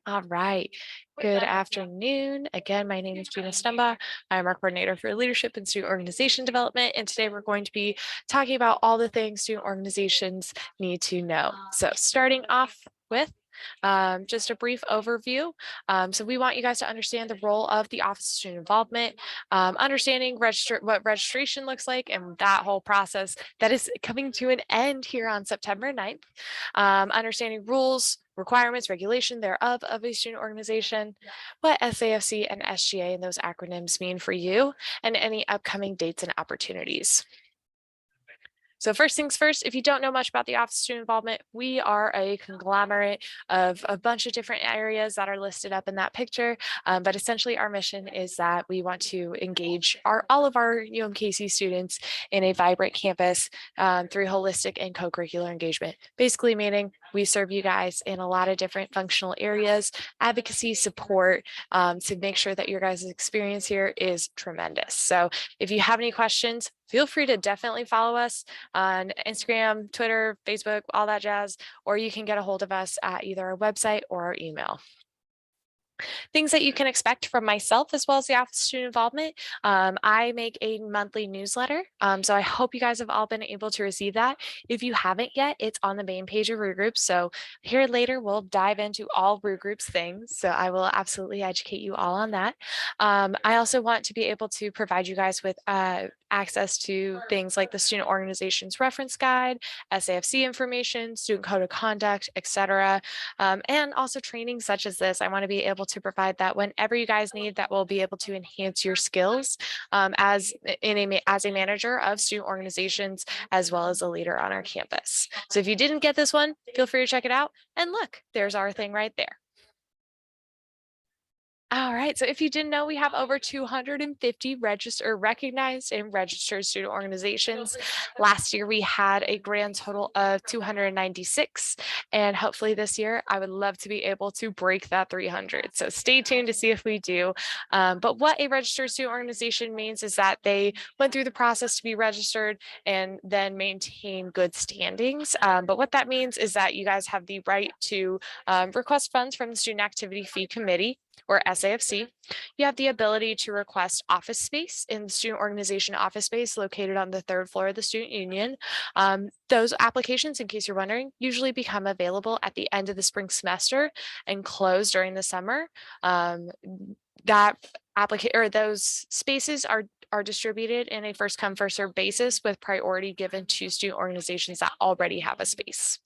All right. Good afternoon. Again, my name is Gina Stumba. I'm our coordinator for leadership and student organization development. And today we're going to be talking about all the things student organizations need to know. So starting off with just a brief overview. So we want you guys to understand the role of the Office of Student Involvement, understanding what registration looks like and that whole process that is coming to an end here on September 9th, understanding rules, requirements, regulation thereof of a student organization, what SAFC and SGA and those acronyms mean for you, and any upcoming dates and opportunities. So first things first, if you don't know much about the Office of Student Involvement, we are a conglomerate of a bunch of different areas that are listed up in that picture. But essentially our mission is that we want to engage all of our UMKC students in a vibrant campus through holistic and co-curricular engagement. Basically meaning we serve you guys in a lot of different functional areas, advocacy, support, to make sure that your guys' experience here is tremendous. So if you have any questions, feel free to definitely follow us on Instagram, Twitter, Facebook, all that jazz, or you can get a hold of us at either our website or our email. Things that you can expect from myself as well as the Office of Student Involvement. I make a monthly newsletter, so I hope you guys have all been able to receive that. If you haven't yet, it's on the main page of Rue Groups. So here later, we'll dive into all Rue Groups things. So I will absolutely educate you all on that. I also want to be able to provide you guys with access to things like the Student Organizations Reference Guide, SAFC information, Student Code of Conduct, etc. And also training such as this. I want to be able to provide that whenever you guys need, that will be able to enhance your skills as a manager of student organizations, as well as a leader on our campus. So if you didn't get this one, feel free to check it out. And look, there's our thing right there. All right, so if you didn't know, we have over 250 recognized and registered student organizations. Last year, we had a grand total of 296, and hopefully this year, I would love to be able to break that 300. So stay tuned to see if we do. But what a registered student organization means is that they went through the process to be registered and then maintain good standings. But what that means is that you guys have the right to request funds from the Student Activity Fee Committee, or SAFC. You have the ability to request office space in the student organization office space located on the third floor of the student union. Those applications, in case you're wondering, usually become available at the end of the spring semester and close during the summer. Those spaces are distributed in a first come first served basis with priority given to student organizations that already have a space.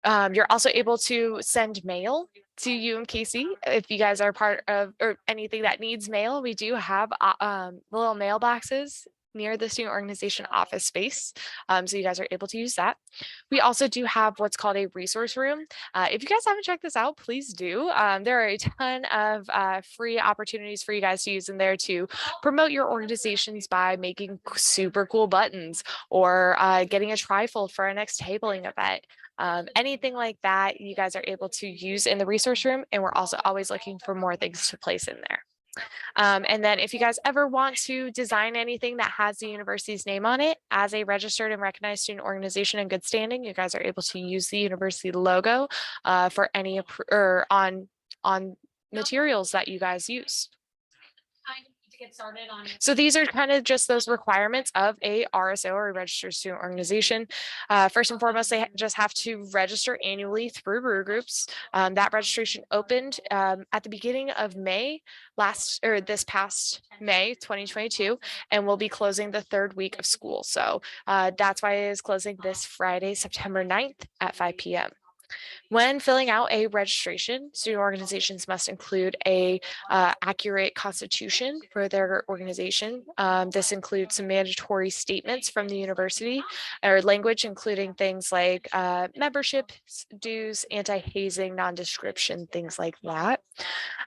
You're also able to send mail to UMKC if you guys are part of or anything that needs mail. We do have little mailboxes near the student organization office space, so you guys are able to use that. We also do have what's called a resource room. If you guys haven't checked this out, please do. There are a ton of free opportunities for you guys to use in there to promote your organizations by making super cool buttons or getting a trifold for our next tabling event. Anything like that, you guys are able to use in the resource room, and we're also always looking for more things to place in there. And then if you guys ever want to design anything that has the university's name on it as a registered and recognized student organization in good standing, you guys are able to use the university logo for any on materials that you guys use. Get started on it. So these are kind of just those requirements of a RSO, or a registered student organization. First and foremost, they just have to register annually through Rue Groups. That registration opened at the beginning of May this past May 2022, and will be closing the third week of school. So that's why it is closing this Friday, September 9th at 5 p.m. When filling out a registration, student organizations must include a accurate constitution for their organization. This includes some mandatory statements from the university, or language including things like membership dues, anti-hazing, non-description, things like that.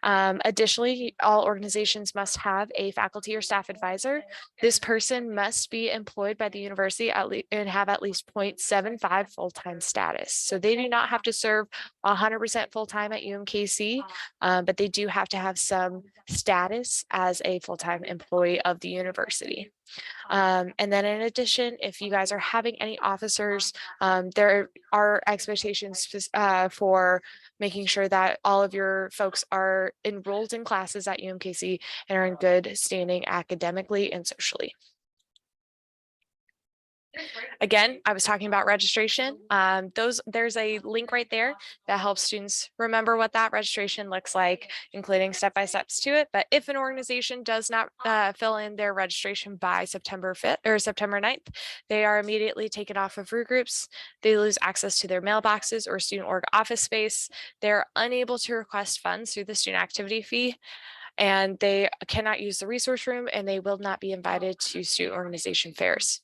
Additionally, all organizations must have a faculty or staff advisor. This person must be employed by the university and have at least 0.75 full-time status. So they do not have to serve serve 100% full-time at UMKC, but they do have to have some status as a full-time employee of the university. And then in addition, if you guys are having any officers, there are expectations for making sure that all of your folks are enrolled in classes at UMKC and are in good standing academically and socially. Again, I was talking about registration. There's a link right there that helps students remember what that registration looks like, including step-by-steps to it. But if an organization does not fill in their registration by September 5th or September 9th, they are immediately taken off of Root Groups. They lose access to their mailboxes or student org office space. They're unable to request funds through the student activity fee, and they cannot use the resource room, and they will not be invited to student organization fairs.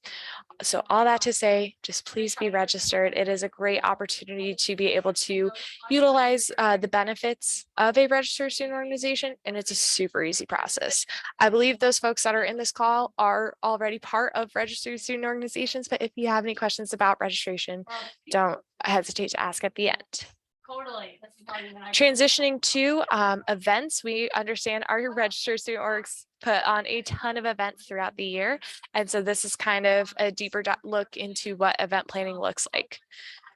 So all that to say, just please be registered. It is a great opportunity to be able to utilize the benefits of a registered student organization, and it's a super easy process. I believe those folks that are in this call are already part of registered student organizations, but if you have any questions about registration, don't hesitate to ask at the end. Totally. Transitioning to events, we understand our registered student orgs put on a ton of events throughout the year. And so this is kind of a deeper look into what event planning looks like.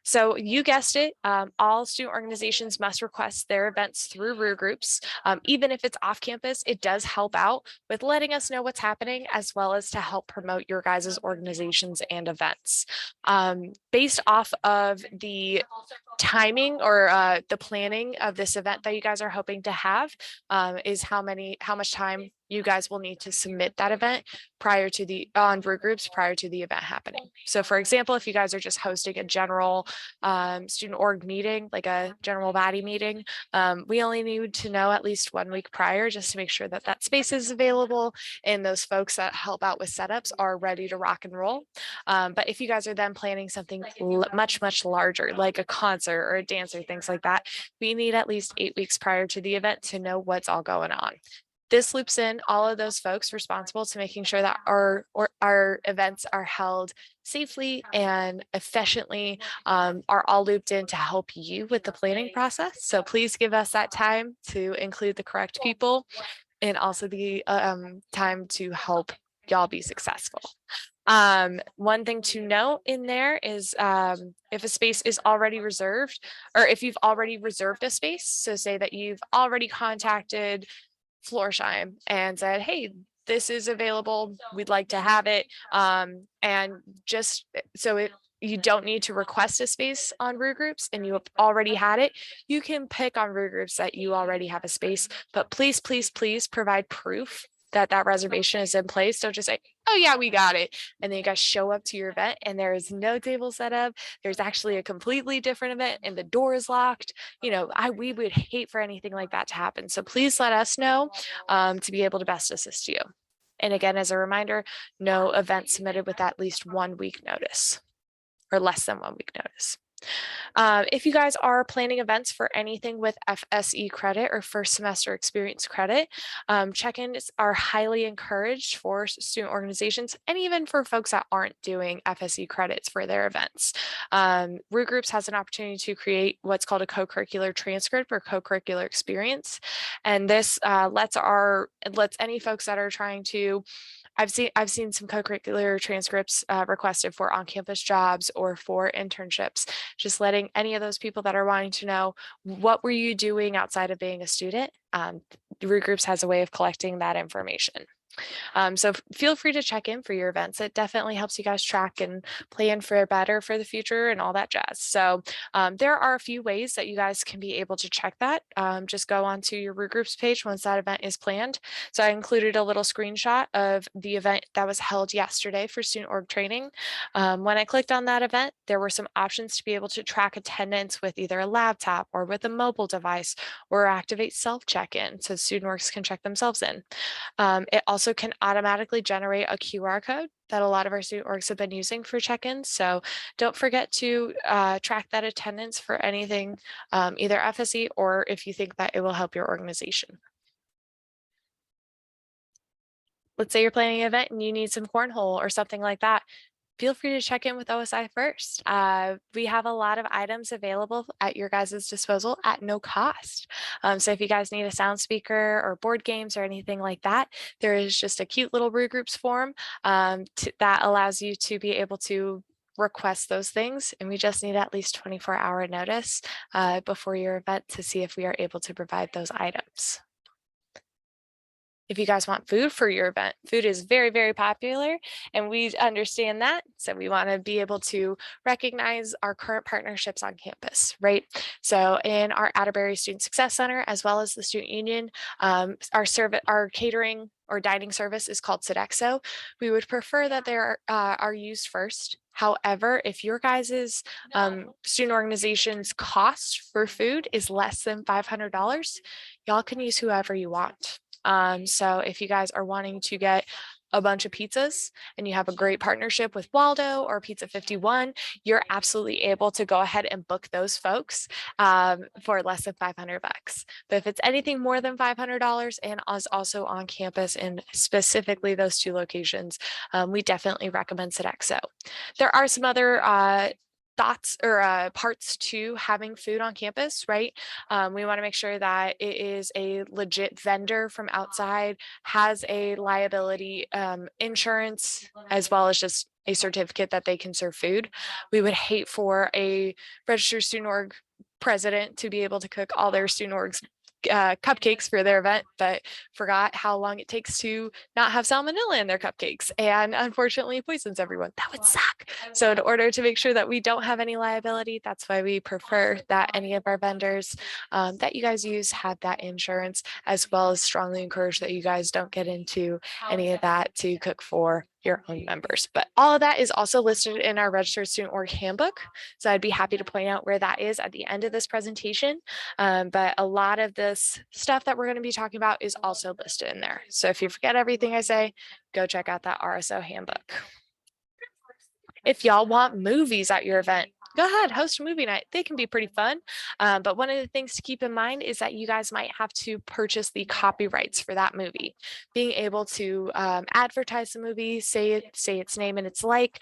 So you guessed it, all student organizations must request their events through Root Groups. Even if it's off campus, it does help out with letting us know what's happening, as well as to help promote your guys' organizations and events. Based off of the timing or the planning of this event that you guys are hoping to have is how much time you guys will need to submit that event prior to the Root Groups prior to the event happening. So for example, if you guys are just hosting a general student org meeting, like a general body meeting, we only need to know at least 1 week prior just to make sure that that space is available and those folks that help out with setups are ready to rock and roll. But if you guys are then planning something much larger, like a concert or a dance or things like that, we need at least 8 weeks prior to the event to know what's all going on. This loops in all of those folks responsible to making sure that our events are held safely and efficiently, are all looped in to help you with the planning process. So please give us that time to include the correct people and also the time to help y'all be successful. One thing to note in there is if a space is already reserved, or if you've already reserved a space, so say that you've already contacted Florsheim and said, hey, this is available, we'd like to have it. And just so you don't need to request a space on Root Groups and you have already had it, you can pick on Root Groups that you already have a space, but please provide proof that that reservation is in place. Don't just say, oh yeah, we got it. And then you guys show up to your event and there is no table set up. There's actually a completely different event and the door is locked. You know, we would hate for anything like that to happen. So please let us know to be able to best assist you. And again, as a reminder, no event submitted with at least 1 week notice or less than 1 week notice. If you guys are planning events for anything with FSE credit or first semester experience credit, check-ins are highly encouraged for student organizations and even for folks that aren't doing FSE credits for their events. Root Groups has an opportunity to create what's called a co-curricular transcript or co-curricular experience. And this lets any folks that are trying to I've seen some co-curricular transcripts requested for on-campus jobs or for internships, just letting any of those people that are wanting to know what were you doing outside of being a student. Root Groups has a way of collecting that information. So feel free to check in for your events. It definitely helps you guys track and plan for better for the future and all that jazz. So there are a few ways that you guys can be able to check that. Just go onto your Root Groups page once that event is planned. So I included a little screenshot of the event that was held yesterday for student org training. When I clicked on that event, there were some options to be able to track attendance with either a laptop or with a mobile device or activate self check-in so student orgs can check themselves in. It also can automatically generate a QR code that a lot of our student orgs have been using for check-ins. So don't forget to track that attendance for anything, either FSE or if you think that it will help your organization. Let's say you're planning an event and you need some cornhole or something like that. feel free to check in with OSI first. We have a lot of items available at your guys' disposal at no cost. So if you guys need a sound speaker or board games or anything like that, there is just a cute little Brew Groups form that allows you to be able to request those things. And we just need at least 24-hour notice before your event to see if we are able to provide those items. If you guys want food for your event, food is very, very popular, and we understand that. So we want to be able to recognize our current partnerships on campus, right? So in our Atterbury Student Success Center, as well as the Student Union, our catering or dining service is called Sodexo. We would prefer that they are used first. However, if your guys' student organization's cost for food is less than $500, y'all can use whoever you want. So if you guys are wanting to get a bunch of pizzas and you have a great partnership with Waldo or Pizza 51, you're absolutely able to go ahead and book those folks for less than $500. But if it's anything more than $500 and is also on campus in specifically those two locations, we definitely recommend Sodexo. There are some other thoughts or parts to having food on campus, right? We want to make sure that it is a legit vendor from outside, has a liability insurance, as well as just a certificate that they can serve food. We would hate for a registered student org president to be able to cook all their student orgs cupcakes for their event, but forgot how long it takes to not have salmonella in their cupcakes and unfortunately poisons everyone. That would suck. So in order to make sure that we don't have any liability, that's why we prefer that any of our vendors that you guys use have that insurance, as well as strongly encourage that you guys don't get into any of that to cook for your own members. But all of that is also listed in our registered student org handbook. So I'd be happy to point out where that is at the end of this presentation. But a lot of this stuff that we're going to be talking about is also listed in there. So if you forget everything I say, go check out that RSO handbook. If y'all want movies at your event, go ahead, host a movie night. They can be pretty fun. But one of the things to keep in mind is that you guys might have to purchase the copyrights for that movie. Being able to advertise the movie, say its name and its like,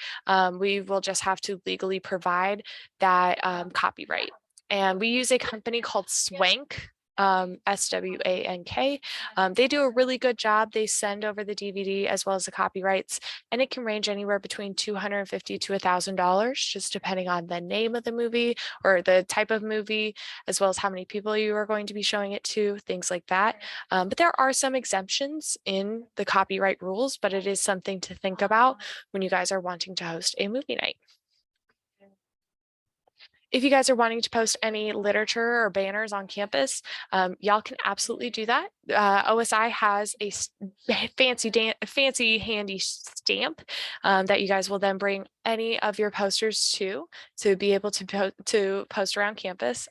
we will just have to legally provide that copyright. And we use a company called Swank. SWANK. They do a really good job. They send over the DVD as well as the copyrights, and it can range anywhere between $250 to $1,000, just depending on the name of the movie or the type of movie, as well as how many people you are going to be showing it to, things like that. But there are some exemptions in the copyright rules, but it is something to think about when you guys are wanting to host a movie night. If you guys are wanting to post any literature or banners on campus, y'all can absolutely do that. OSI has a fancy handy stamp that you guys will then bring any of your posters to be able to post around campus.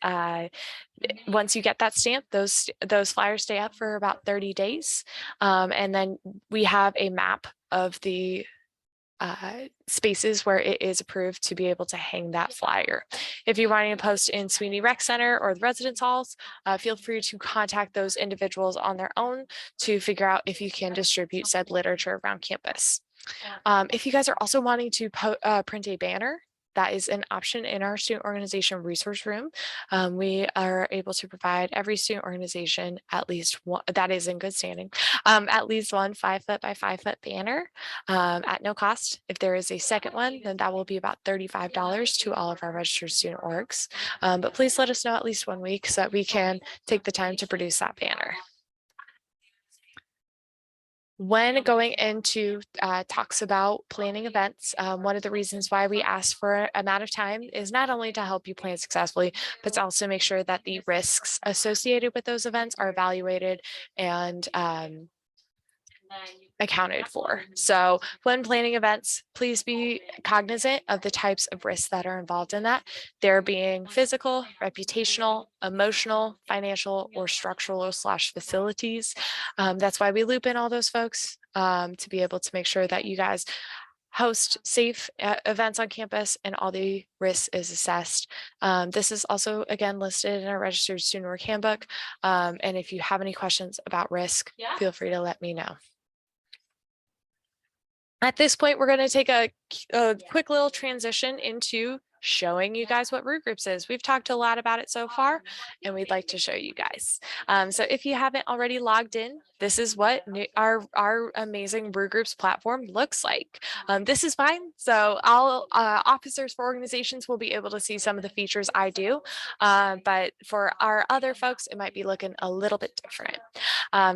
Once you get that stamp, those flyers stay up for about 30 days. And then we have a map of the spaces where it is approved to be able to hang that flyer. If you're wanting to post in Sweeney Rec Center or the residence halls, feel free to contact those individuals on their own to figure out if you can distribute said literature around campus. If you guys are also wanting to print a banner, that is an option in our student organization resource room. We are able to provide every student organization at least one that is in good standing, at least one 5-foot by 5-foot banner at no cost. If there is a second one, then that will be about $35 to all of our registered student orgs. But please let us know at least 1 week so that we can take the time to produce that banner. When going into talks about planning events, one of the reasons why we ask for an amount of time is not only to help you plan successfully, but to also make sure that the risks associated with those events are evaluated and accounted for. So when planning events, please be cognizant of the types of risks that are involved in that. There being physical, reputational, emotional, financial, or structural/facilities. That's why we loop in all those folks to be able to make sure that you guys host safe events on campus and all the risks is assessed. This is also again listed in our registered student org handbook. And if you have any questions about risk, feel free to let me know. At this point, we're going to take a quick little transition into showing you guys what Root Groups is. We've talked a lot about it so far, and we'd like to show you guys. So if you haven't already logged in, this is what our amazing Root Groups platform looks like. This is mine, so all officers for organizations will be able to see some of the features I do, but for our other folks, it might be looking a little bit different.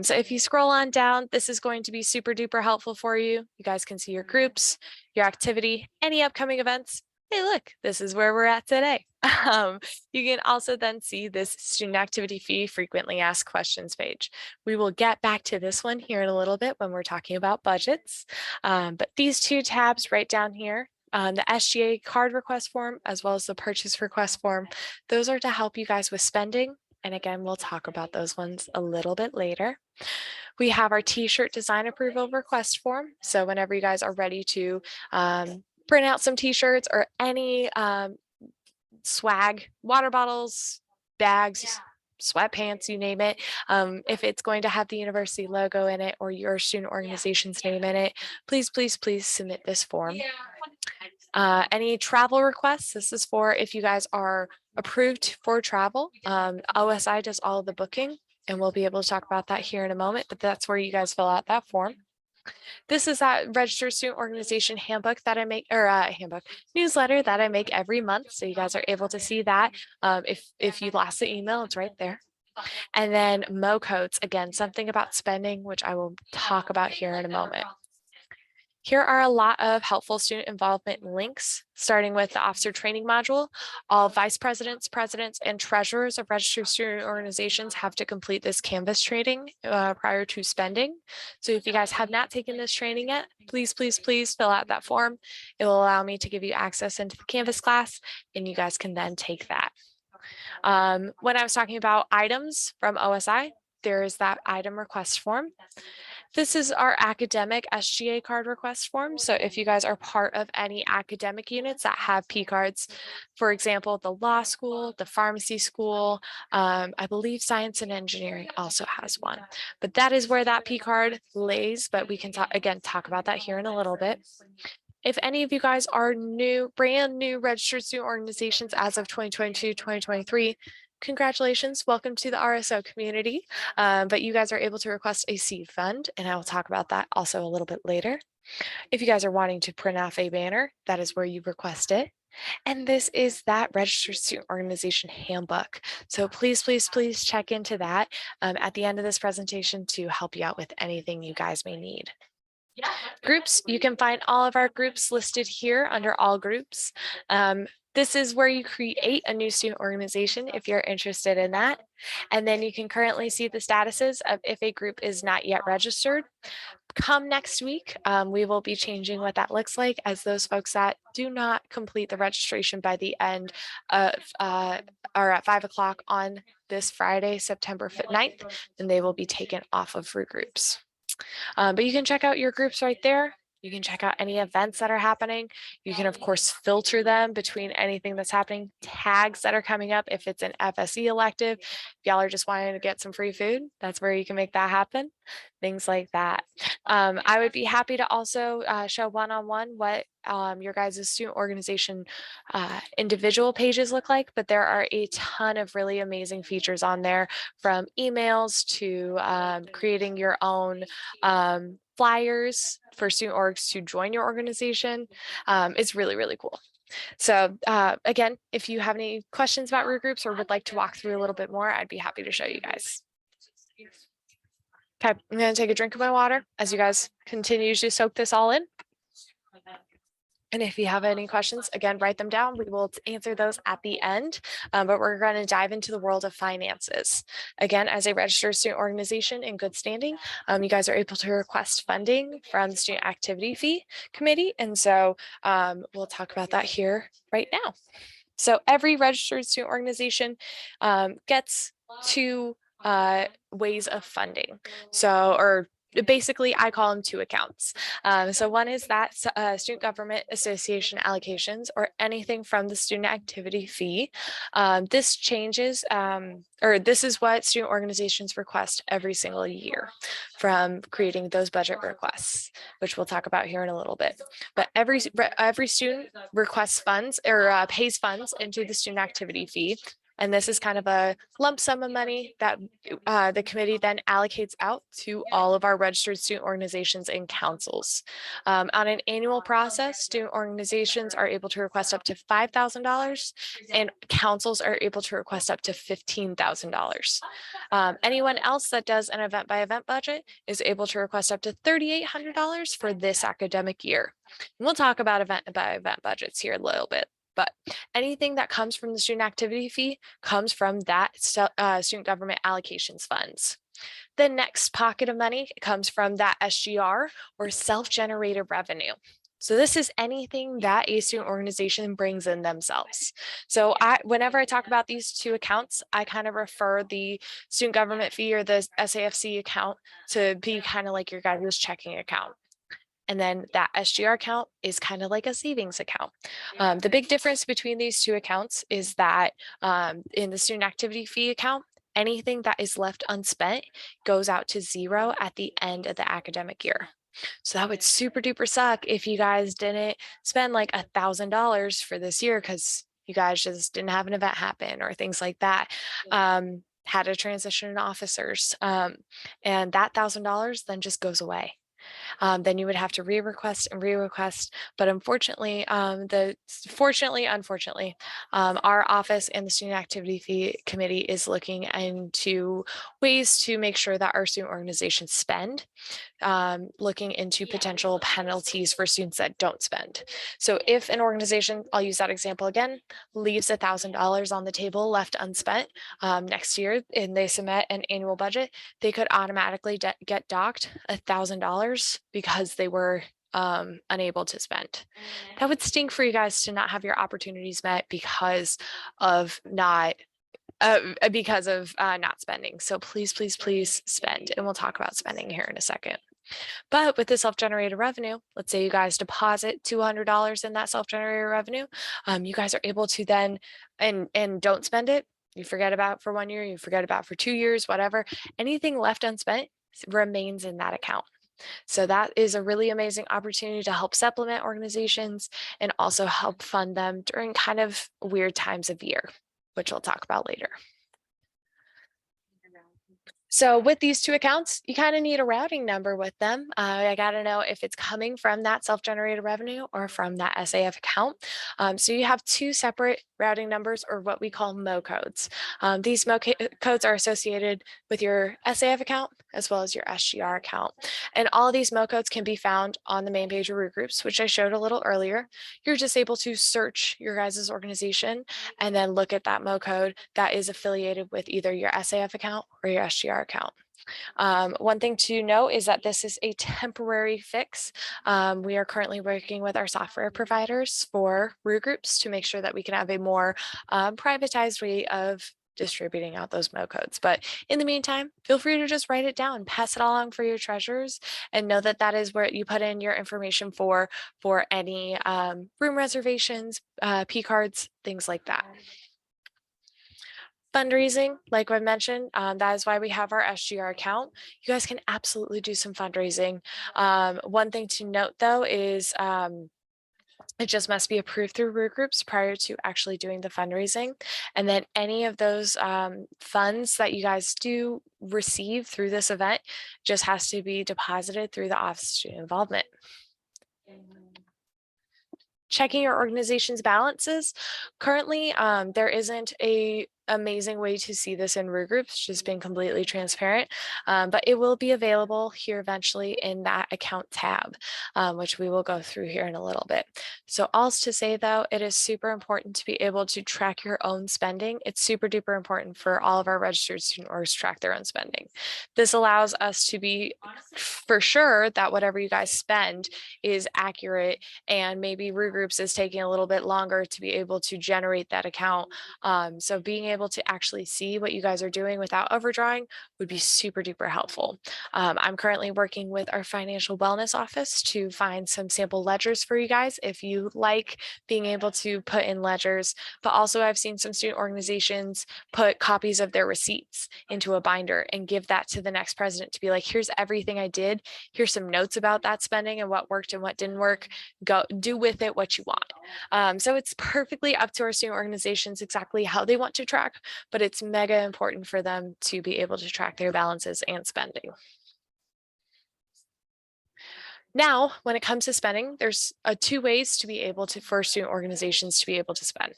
So if you scroll on down, this is going to be super duper helpful for you. You guys can see your groups, your activity, any upcoming events. Hey, look, this is where we're at today. You can also then see this student activity fee frequently asked questions page. We will get back to this one here in a little bit when we're talking about budgets. But these two tabs right down here, the SGA card request form, as well as the purchase request form, those are to help you guys with spending. And again, we'll talk about those ones a little bit later. We have our t-shirt design approval request form. So whenever you guys are ready to print out some t-shirts or any swag, water bottles, bags, sweatpants, you name it. If it's going to have the university logo in it or your student organization's name in it, please, please, please submit this form. Any travel requests, this is for if you guys are approved for travel. OSI does all of the booking, and we'll be able to talk about that here in a moment, but that's where you guys fill out that form. This is that registered student organization handbook that I make, or newsletter that I make every month. So you guys are able to see that. If you lost the email, it's right there. And then Mo codes, again, something about spending, which I will talk about here in a moment. Here are a lot of helpful student involvement links, starting with the officer training module. All vice presidents, presidents, and treasurers of registered student organizations have to complete this Canvas training prior to spending. So if you guys have not taken this training yet, please, please, please fill out that form. It will allow me to give you access into the Canvas class, and you guys can then take that. When I was talking about items from OSI, there is that item request form. This is our academic SGA card request form. So if you guys are part of any academic units that have P cards, for example, the law school, the pharmacy school, I believe science and engineering also has one, but that is where that P card lays, but we can again talk about that here in a little bit. If any of you guys are brand new registered student organizations as of 2022, 2023, congratulations, welcome to the RSO community. But you guys are able to request a seed fund, and I will talk about that also a little bit later. If you guys are wanting to print off a banner, that is where you request it. And this is that registered student organization handbook. So please, please, please check into that at the end of this presentation to help you out with anything you guys may need. Groups, you can find all of our groups listed here under all groups. This is where you create a new student organization if you're interested in that. And then you can currently see the statuses of if a group is not yet registered. Come next week, we will be changing what that looks like, as those folks that do not complete the registration by the end of or at 5 o'clock on this Friday, September 9th, then they will be taken off of Root Groups. But you can check out your groups right there. You can check out any events that are happening. You can, of course, filter them between anything that's happening, tags that are coming up. If it's an FSE elective, if y'all are just wanting to get some free food, that's where you can make that happen. Things like that. I would be happy to also show one-on-one what your guys' student organization individual pages look like, but there are a ton of really amazing features on there, from emails to creating your own flyers for student orgs to join your organization. It's really, really cool. So again, if you have any questions about Root Groups or would like to walk through a little bit more, I'd be happy to show you guys. Okay, I'm going to take a drink of my water as you guys continue to soak this all in. And if you have any questions, again, write them down. We will answer those at the end, but we're going to dive into the world of finances. Again, as a registered student organization in good standing, you guys are able to request funding from the Student Activity Fee Committee. And so we'll talk about that here right now. So every registered student organization gets two ways of funding. So, or basically I call them two accounts. So one is that Student Government Association allocations, or anything from the student activity fee. This changes, or this is what student organizations request every single year from creating those budget requests, which we'll talk about here in a little bit. But every student requests funds, or pays funds into the student activity fee. And this is kind of a lump sum of money that the committee then allocates out to all of our registered student organizations and councils. On an annual process, student organizations are able to request up to $5,000, and councils are able to request up to $15,000. Anyone else that does an event by event budget is able to request up to $3,800 for this academic year. And we'll talk about event by event budgets here a little bit. But anything that comes from the student activity fee comes from that student government allocations funds. The next pocket of money comes from that SGR, or self-generated revenue. So this is anything that a student organization brings in themselves. So whenever I talk about these two accounts, I kind of refer the student government fee, or the SAFC account, to be kind of like your guys' checking account. And then that SGR account is kind of like a savings account. The big difference between these two accounts is that in the student activity fee account, anything that is left unspent goes out to zero at the end of the academic year. So that would super duper suck if you guys didn't spend like $1,000 for this year because you guys just didn't have an event happen or things like that. Had a transition in officers, and that $1,000 then just goes away. Then you would have to re-request and re-request. But unfortunately, unfortunately, our office and the Student Activity Fee Committee is looking into ways to make sure that our student organizations spend, looking into potential penalties for students that don't spend. So if an organization, I'll use that example again, leaves $1,000 on the table left unspent next year, and they submit an annual budget, they could automatically get docked $1,000 because they were unable to spend. That would stink for you guys to not have your opportunities met because of not spending. So please, please, please spend. And we'll talk about spending here in a second. But with the self-generated revenue, let's say you guys deposit $200 in that self-generated revenue, you guys are able to then, and don't spend it. You forget about for 1 year, you forget about for 2 years, whatever. Anything left unspent remains in that account. So that is a really amazing opportunity to help supplement organizations and also help fund them during kind of weird times of year, which we'll talk about later. So with these two accounts, you kind of need a routing number with them. I got to know if it's coming from that self-generated revenue or from that SAF account. So you have two separate routing numbers, or what we call MO codes. These MO codes are associated with your SAF account as well as your SGR account. And all of these MO codes can be found on the main page of Root Groups, which I showed a little earlier. You're just able to search your guys' organization and then look at that MO code that is affiliated with either your SAF account or your SGR account. One thing to know is that this is a temporary fix. We are currently working with our software providers for Root Groups to make sure that we can have a more privatized way of distributing out those MO codes. But in the meantime, feel free to just write it down, pass it along for your treasurers, and know that that is where you put in your information for any room reservations, P cards, things like that. Fundraising, like I mentioned, that is why we have our SGR account. You guys can absolutely do some fundraising. One thing to note though is it just must be approved through Root Groups prior to actually doing the fundraising. And then any of those funds that you guys do receive through this event just has to be deposited through the Office of Student Involvement. Checking your organization's balances. Currently, there isn't a amazing way to see this in Root Groups, just being completely transparent, but it will be available here eventually in that account tab, which we will go through here in a little bit. So all to say though, it is super important to be able to track your own spending. It's super duper important for all of our registered student orgs to track their own spending. This allows us to be for sure that whatever you guys spend is accurate, and maybe Root Groups is taking a little bit longer to be able to generate that account. So being able to actually see what you guys are doing without overdrawing would be super duper helpful. I'm currently working with our financial wellness office to find some sample ledgers for you guys if you like being able to put in ledgers, but also I've seen some student organizations put copies of their receipts into a binder and give that to the next president to be like, here's everything I did. Here's some notes about that spending and what worked and what didn't work. Go do with it what you want. So it's perfectly up to our student organizations exactly how they want to track, but it's mega important for them to be able to track their balances and spending. Now, when it comes to spending, there's two ways to be able to, for student organizations to be able to spend.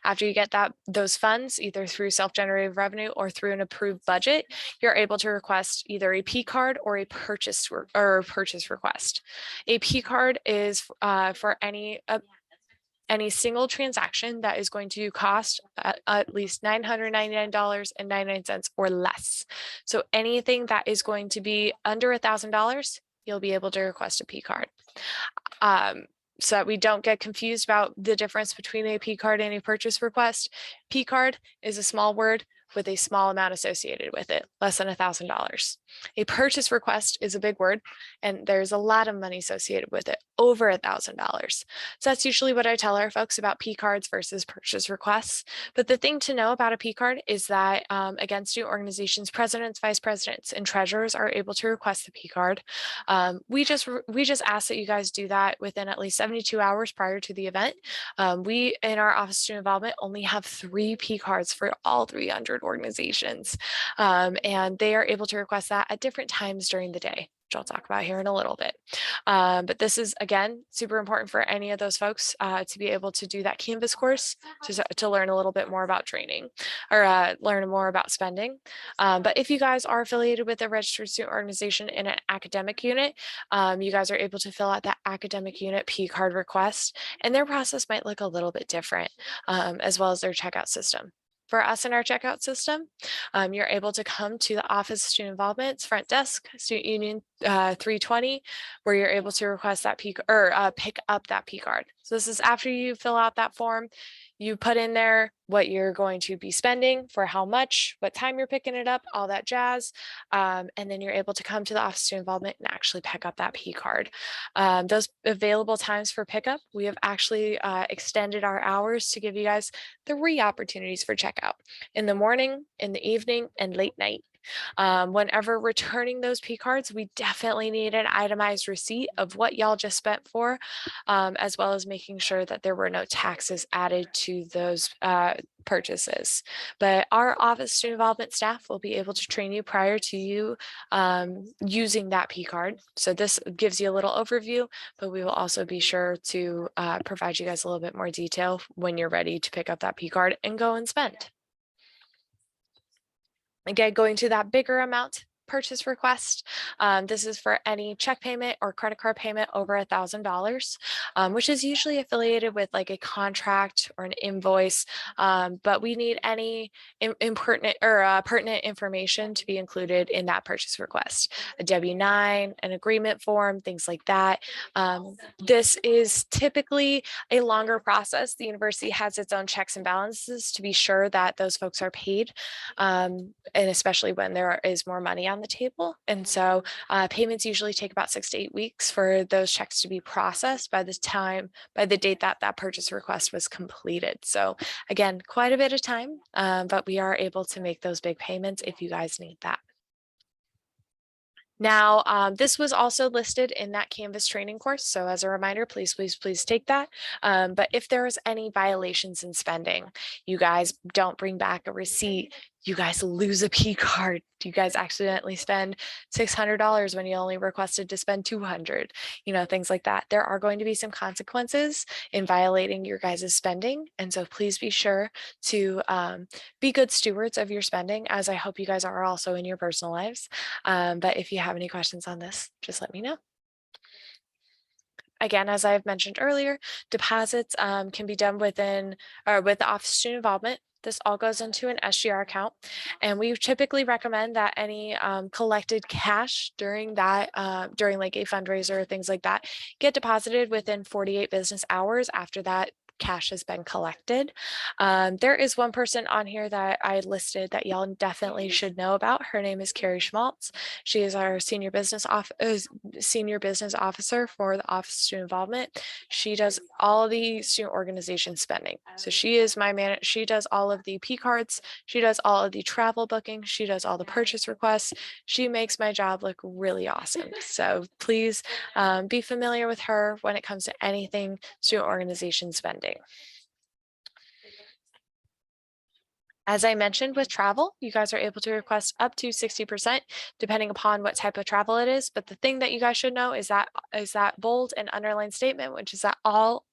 After you get those funds, either through self-generated revenue or through an approved budget, you're able to request either a P card or a purchase request. A P card is for any single transaction that is going to cost at least $999.99 or less. So anything that is going to be under $1,000, you'll be able to request a P card. So that we don't get confused about the difference between a P card and a purchase request. P card is a small word with a small amount associated with it, less than $1,000. A purchase request is a big word, and there's a lot of money associated with it, over $1,000. So that's usually what I tell our folks about P cards versus purchase requests. But the thing to know about a P card is that, again, student organizations, presidents, vice presidents, and treasurers are able to request the P card. We just ask that you guys do that within at least 72 hours prior to the event. We, in our Office of Student Involvement, only have 3 P cards for all 300 organizations, and they are able to request that at different times during the day, which I'll talk about here in a little bit. But this is, again, super important for any of those folks to be able to do that Canvas course to learn a little bit more about training or learn more about spending. But if you guys are affiliated with a registered student organization in an academic unit, you guys are able to fill out that academic unit P card request, and their process might look a little bit different, as well as their checkout system. For us in our checkout system, you're able to come to the Office of Student Involvement's front desk, Student Union 320, where you're able to request that pick up that P card. So this is after you fill out that form. You put in there what you're going to be spending, for how much, what time you're picking it up, all that jazz. And then you're able to come to the Office of Student Involvement and actually pick up that P card. Those available times for pickup, we have actually extended our hours to give you guys 3 opportunities for checkout: in the morning, in the evening, and late night. Whenever returning those P cards, we definitely need an itemized receipt of what y'all just spent for, as well as making sure that there were no taxes added to those purchases. But our Office Student Involvement staff will be able to train you prior to you using that P card. So this gives you a little overview, but we will also be sure to provide you guys a little bit more detail when you're ready to pick up that P card and go and spend. Again, going to that bigger amount purchase request. This is for any check payment or credit card payment over $1,000, which is usually affiliated with like a contract or an invoice. But we need any pertinent information to be included in that purchase request: a W-9, an agreement form, things like that. This is typically a longer process. The university has its own checks and balances to be sure that those folks are paid, and especially when there is more money on the table. And so payments usually take about 6 to 8 weeks for those checks to be processed by the date that that purchase request was completed. So again, quite a bit of time, but we are able to make those big payments if you guys need that. Now, this was also listed in that Canvas training course. So as a reminder, please take that. But if there is any violations in spending, you guys don't bring back a receipt, you guys lose a P card, you guys accidentally spend $600 when you only requested to spend $200, things like that. There are going to be some consequences in violating your guys' spending. And so please be sure to be good stewards of your spending, as I hope you guys are also in your personal lives. But if you have any questions on this, just let me know. Again, as I've mentioned earlier, deposits can be done with the Office of Student Involvement. This all goes into an SGR account, and we typically recommend that any collected cash during like a fundraiser or things like that get deposited within 48 business hours after that cash has been collected. There is one person on here that I listed that y'all definitely should know about. Her name is Carrie Schmaltz. She is our senior business officer for the Office of Student Involvement. She does all the student organization spending. So she is my manager. She does all of the P cards. She does all of the travel booking. She does all the purchase requests. She makes my job look really awesome. So please be familiar with her when it comes to anything student organization spending. As I mentioned with travel, you guys are able to request up to 60% depending upon what type of travel it is. But the thing that you guys should know is that bold and underlined statement, which is that all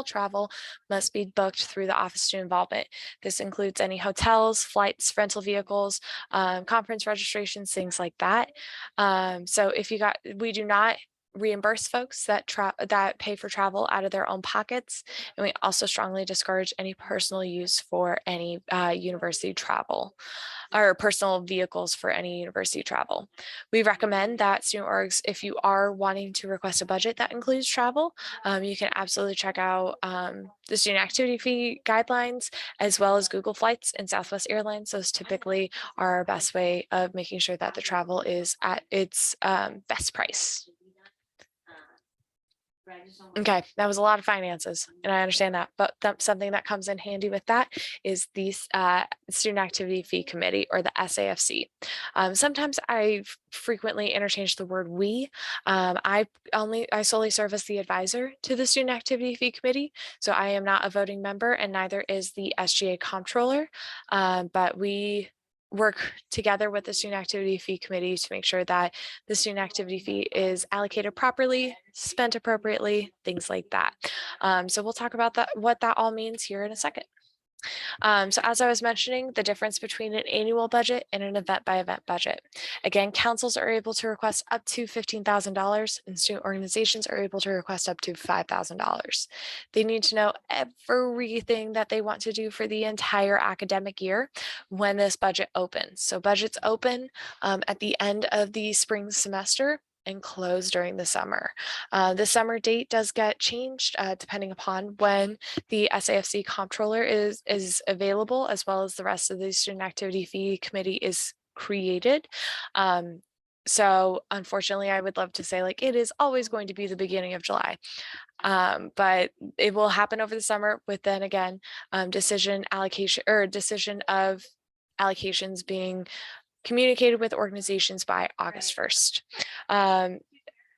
travel must be booked through the Office of Student Involvement. This includes any hotels, flights, rental vehicles, conference registrations, things like that. So if we do not reimburse folks that pay for travel out of their own pockets, and we also strongly discourage any personal use for any university travel or personal vehicles for any university travel. We recommend that student orgs, if you are wanting to request a budget that includes travel, you can absolutely check out the student activity fee guidelines, as well as Google Flights and Southwest Airlines. Those typically are our best way of making sure that the travel is at its best price. Okay, that was a lot of finances, and I understand that, but something that comes in handy with that is the Student Activity Fee Committee, or the SAFC. Sometimes I frequently interchange the word we. I solely serve as the advisor to the Student Activity Fee Committee, so I am not a voting member, and neither is the SGA Comptroller, but we work together with the Student Activity Fee Committee to make sure that the student activity fee is allocated properly, spent appropriately, things like that. So we'll talk about what that all means here in a second. So as I was mentioning, the difference between an annual budget and an event by event budget. Again, councils are able to request up to $15,000 and student organizations are able to request up to $5,000. They need to know everything that they want to do for the entire academic year when this budget opens. So budgets open at the end of the spring semester and close during the summer. The summer date does get changed depending upon when the SAFC comptroller is available, as well as the rest of the Student Activity Fee Committee is created. So unfortunately, I would love to say like it is always going to be the beginning of July. But it will happen over the summer with then again decision of allocations being communicated with organizations by August 1st.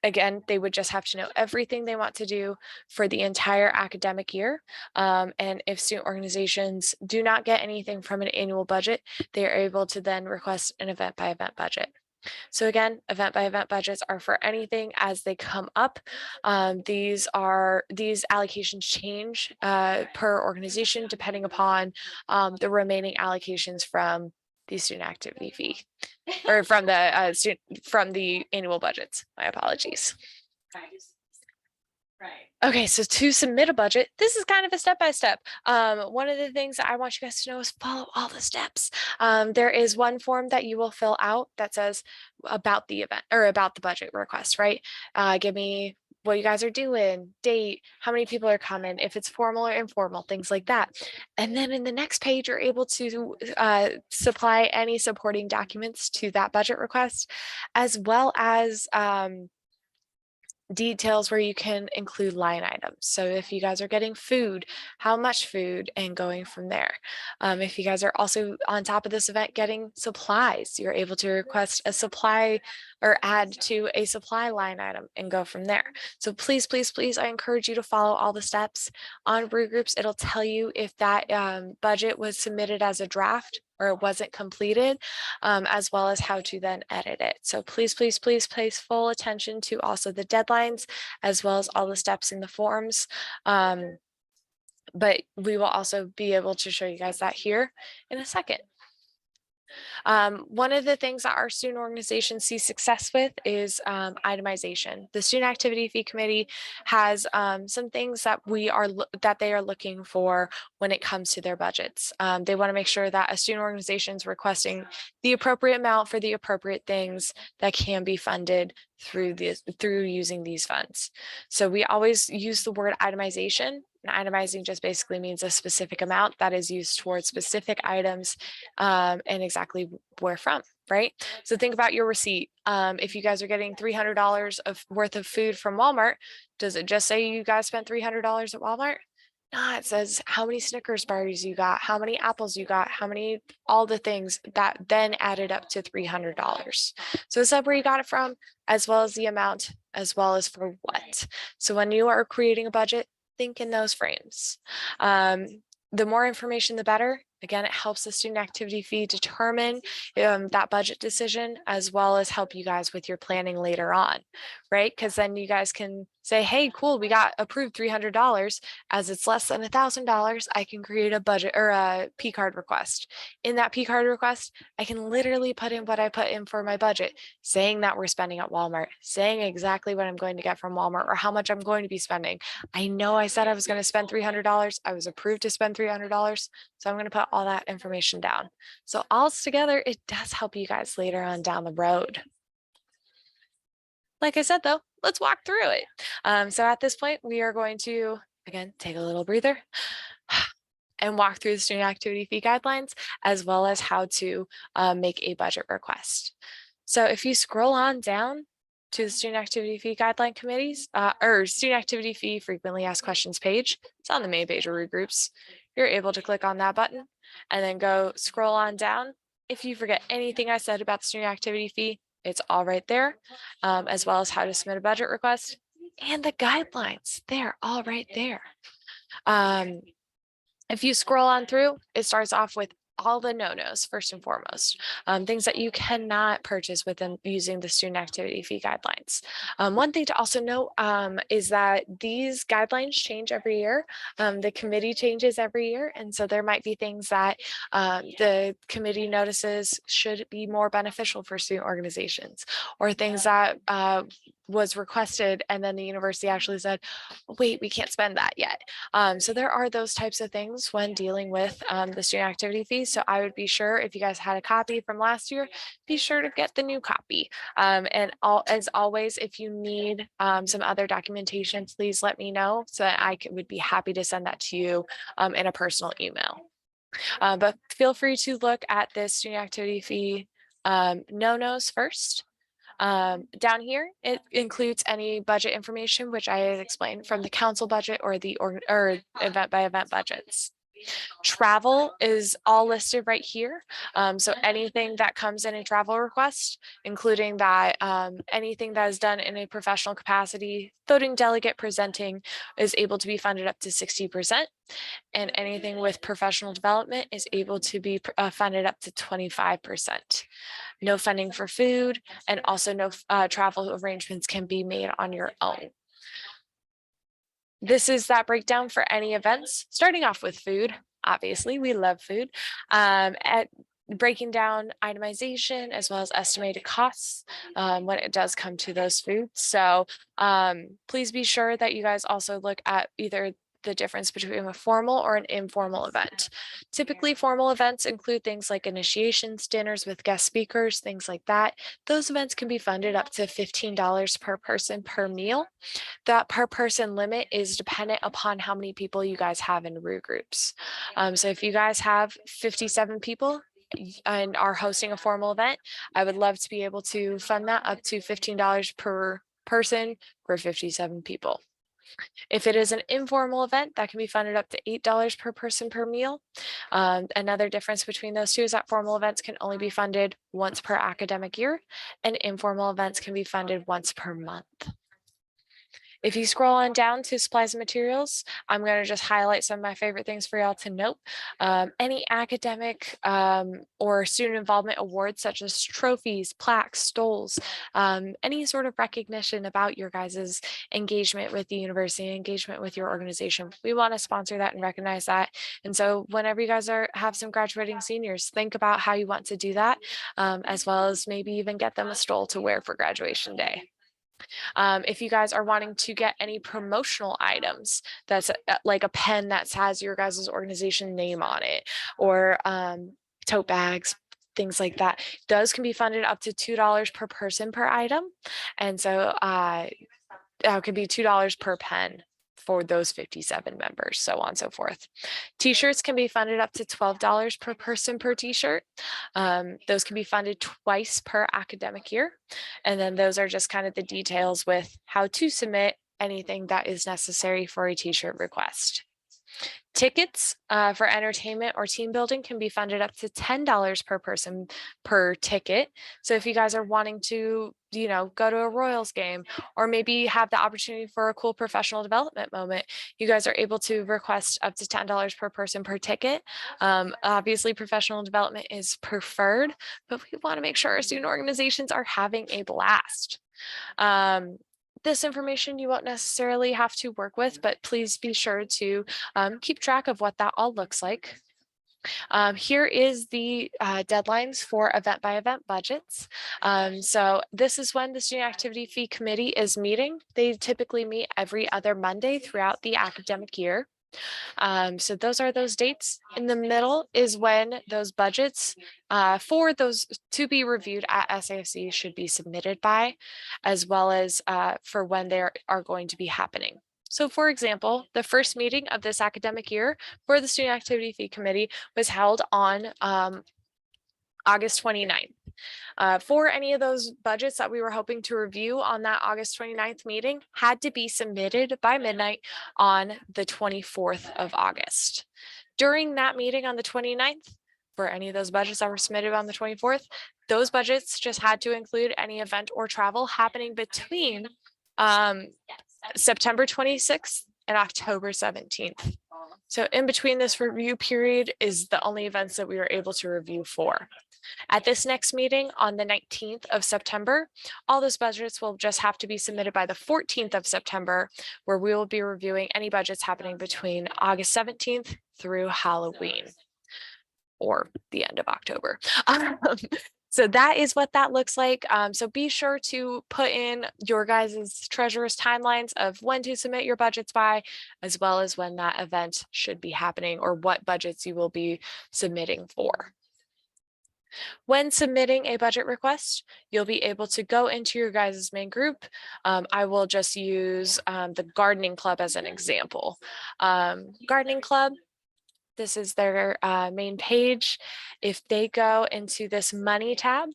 Again, they would just have to know everything they want to do for the entire academic year. And if student organizations do not get anything from an annual budget, they are able to then request an event by event budget. So again, event by event budgets are for anything as they come up. These allocations change per organization depending upon the remaining allocations from the student activity fee, or from the annual budgets. My apologies. Okay, so to submit a budget, this is kind of a step-by-step. One of the things that I want you guys to know is follow all the steps. There is one form that you will fill out that says about the event or about the budget request, right? Give me what you guys are doing, date, how many people are coming, if it's formal or informal, things like that. And then in the next page, you're able to supply any supporting documents to that budget request, as well as details where you can include line items. So if you guys are getting food, how much food, and going from there. If you guys are also on top of this event getting supplies, you're able to request a supply or add to a supply line item and go from there. So please, please, please, I encourage you to follow all the steps. On Brew Groups, it'll tell you if that budget was submitted as a draft or it wasn't completed, as well as how to then edit it. So please, please, please place full attention to also the deadlines, as well as all the steps in the forms. But we will also be able to show you guys that here in a second. One of the things that our student organization sees success with is itemization. The Student Activity Fee Committee has some things that they are looking for when it comes to their budgets. They want to make sure that a student organization is requesting the appropriate amount for the appropriate things that can be funded through using these funds. So we always use the word itemization And itemizing just basically means a specific amount that is used towards specific items and exactly where from, right? So think about your receipt. If you guys are getting $300 worth of food from Walmart, does it just say you guys spent $300 at Walmart? No, it says how many Snickers bars you got, how many apples you got, how many, all the things that then added up to $300. So it's up where you got it from, as well as the amount, as well as for what. So when you are creating a budget, think in those frames. The more information, the better. Again, it helps the student activity fee determine that budget decision, as well as help you guys with your planning later on, right? Because then you guys can say, hey, cool, we got approved $300. As it's less than $1,000, I can create a budget or a P card request. In that P card request, I can literally put in what I put in for my budget, saying that we're spending at Walmart, saying exactly what I'm going to get from Walmart or how much I'm going to be spending. I know I said I was going to spend $300. I was approved to spend $300. So I'm going to put all that information down. So all together, it does help you guys later on down the road. Like I said, though, let's walk through it. So at this point, we are going to, again, take a little breather and walk through the student activity fee guidelines, as well as how to make a budget request. So if you scroll on down to the student activity fee guideline committees or student activity fee frequently asked questions page, it's on the main page of Root Groups. You're able to click on that button and then go scroll on down. If you forget anything I said about the student activity fee, it's all right there, as well as how to submit a budget request and the guidelines. They're all right there. If you scroll on through, it starts off with all the no-nos first and foremost, things that you cannot purchase within using the student activity fee guidelines. One thing to also note is that these guidelines change every year. The committee changes every year. And so there might be things that the committee notices should be more beneficial for student organizations, or things that was requested and then the university actually said, wait, we can't spend that yet. So there are those types of things when dealing with the student activity fees. So I would be sure if you guys had a copy from last year, be sure to get the new copy. And as always, if you need some other documentation, please let me know so that I would be happy to send that to you in a personal email. But feel free to look at this student activity fee no-nos first. Down here, it includes any budget information, which I had explained from the council budget or the event by event budgets. Travel is all listed right here. So anything that comes in a travel request, including that anything that is done in a professional capacity, voting delegate presenting is able to be funded up to 60%. And anything with professional development is able to be funded up to 25%. No funding for food, and also no travel arrangements can be made on your own. This is that breakdown for any events, starting off with food. Obviously, we love food. At breaking down itemization as well as estimated costs when it does come to those foods. So please be sure that you guys also look at either the difference between a formal or an informal event. Typically, formal events include things like initiations, dinners with guest speakers, things like that. Those events can be funded up to $15 per person per meal. That per person limit is dependent upon how many people you guys have in Root Groups. So if you guys have 57 people and are hosting a formal event, I would love to be able to fund that up to $15 per person for 57 people. If it is an informal event, that can be funded up to $8 per person per meal. Another difference between those two is that formal events can only be funded once per academic year, and informal events can be funded once per month. If you scroll on down to supplies and materials, I'm going to just highlight some of my favorite things for y'all to note. Any academic or student involvement awards, such as trophies, plaques, stoles, any sort of recognition about your guys' engagement with the university, engagement with your organization. We want to sponsor that and recognize that. And so whenever you guys have some graduating seniors, think about how you want to do that, as well as maybe even get them a stole to wear for graduation day. If you guys are wanting to get any promotional items, that's like a pen that has your guys' organization name on it, or tote bags, things like that, those can be funded up to $2 per person per item. And so it could be $2 per pen for those 57 members, so on and so forth. T-shirts can be funded up to $12 per person per t-shirt. Those can be funded twice per academic year. And then those are just kind of the details with how to submit anything that is necessary for a t-shirt request. Tickets for entertainment or team building can be funded up to $10 per person per ticket. So if you guys are wanting to, go to a Royals game or maybe have the opportunity for a cool professional development moment, you guys are able to request up to $10 per person per ticket. Obviously, professional development is preferred, but we want to make sure our student organizations are having a blast. This information you won't necessarily have to work with, but please be sure to keep track of what that all looks like. Here is the deadlines for event by event budgets. So this is when the Student Activity Fee Committee is meeting. They typically meet every other Monday throughout the academic year. So those are those dates. In the middle is when those budgets for those to be reviewed at SAFC should be submitted by, as well as for when they are going to be happening. So for example, the first meeting of this academic year for the Student Activity Fee Committee was held on August 29th. For any of those budgets that we were hoping to review on that August 29th meeting had to be submitted by midnight on the 24th of August. During that meeting on the 29th, for any of those budgets that were submitted on the 24th, those budgets just had to include any event or travel happening between September 26th and October 17th. So in between this review period is the only events that we were able to review for. At this next meeting on the 19th of September, all those budgets will just have to be submitted by the 14th of September, where we will be reviewing any budgets happening between August 17th through Halloween or the end of October. So that is what that looks like. So be sure to put in your guys' treasurer's timelines of when to submit your budgets by, as well as when that event should be happening or what budgets you will be submitting for. When submitting a budget request, you'll be able to go into your guys' main group. I will just use the gardening club as an example. Gardening club, this is their main page. If they go into this money tab,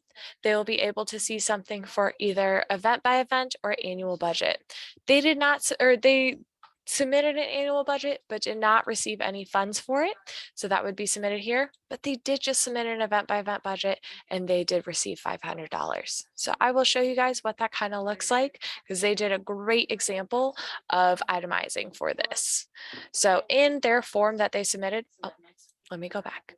they will be able to see something for either event by event or annual budget. They did not, or they submitted an annual budget, but did not receive any funds for it. So that would be submitted here, but they did just submit an event by event budget and they did receive $500. So I will show you guys what that kind of looks like because they did a great example of itemizing for this. So in their form that they submitted, let me go back.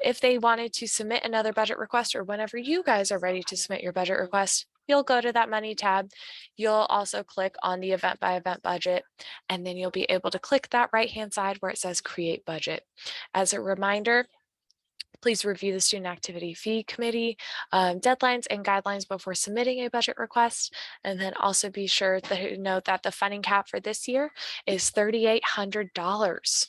If they wanted to submit another budget request or whenever you guys are ready to submit your budget request, you'll go to that money tab. You'll also click on the event by event budget, and then you'll be able to click that right-hand side where it says create budget. As a reminder, please review the Student Activity Fee Committee deadlines and guidelines before submitting a budget request. And then also be sure to note that the funding cap for this year is $3,800.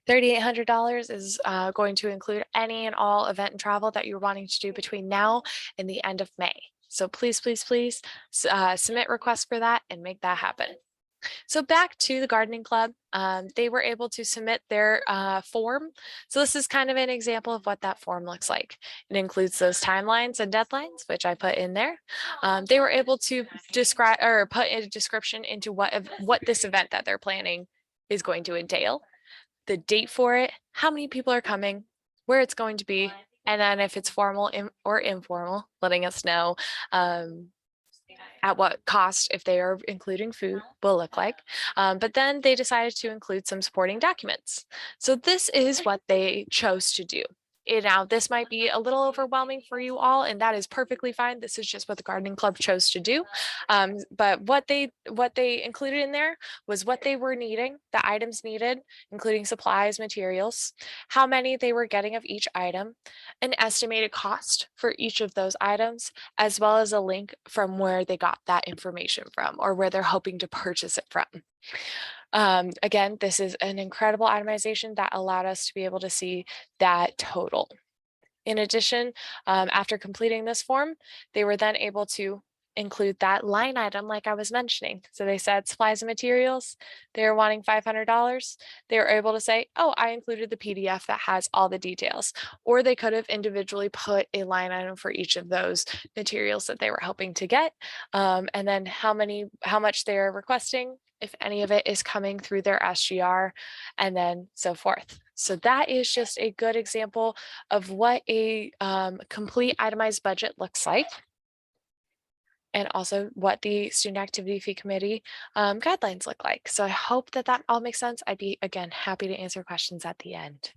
$3,800 is going to include any and all event and travel that you're wanting to do between now and the end of May. So please, please, please submit requests for that and make that happen. So back to the gardening club, they were able to submit their form. So this is kind of an example of what that form looks like. It includes those timelines and deadlines, which I put in there. They were able to describe or put a description into what this event that they're planning is going to entail, the date for it, how many people are coming, where it's going to be, and then if it's formal or informal, letting us know at what cost, if they are including food, will look like. But then they decided to include some supporting documents. So this is what they chose to do. Now, this might be a little overwhelming for you all, and that is perfectly fine. This is just what the gardening club chose to do. But what they included in there was what they were needing, the items needed, including supplies, materials, how many they were getting of each item, an estimated cost for each of those items, as well as a link from where they got that information from or where they're hoping to purchase it from. Again, this is an incredible itemization that allowed us to be able to see that total. In addition, after completing this form, they were then able to include that line item like I was mentioning. So they said supplies and materials, they were wanting $500. They were able to say, oh, I included the PDF that has all the details. Or they could have individually put a line item for each of those materials that they were hoping to get, and then how much they're requesting, if any of it is coming through their SGR, and then so forth. So that is just a good example of what a complete itemized budget looks like, and also what the student activity fee committee guidelines look like. So I hope that that all makes sense. I'd be, again, happy to answer questions at the end.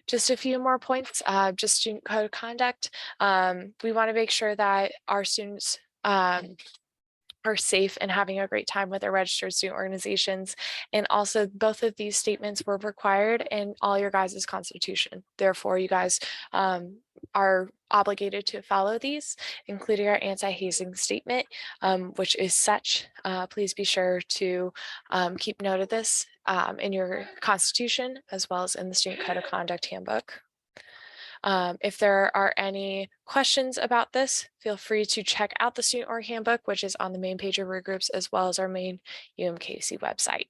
Just a few more points, just student code of conduct. We want to make sure that our students are safe and having a great time with their registered student organizations. And also both of these statements were required in all your guys' constitution. Therefore, you guys are obligated to follow these, including our anti-hazing statement, which is such. Please be sure to keep note of this in your constitution, as well as in the Student Code of Conduct Handbook. If there are any questions about this, feel free to check out the Student Org Handbook, which is on the main page of our groups, as well as our main UMKC website.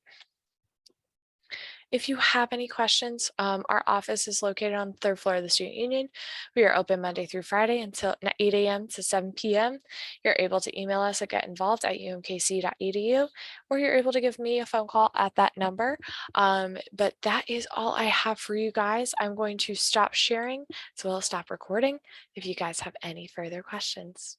If you have any questions, our office is located on the third floor of the Student Union. We are open Monday through Friday until 8 a.m. to 7 p.m. You're able to email us at getinvolved@umkc.edu, or you're able to give me a phone call at that number. But that is all I have for you guys. I'm going to stop sharing as well as stop recording if you guys have any further questions.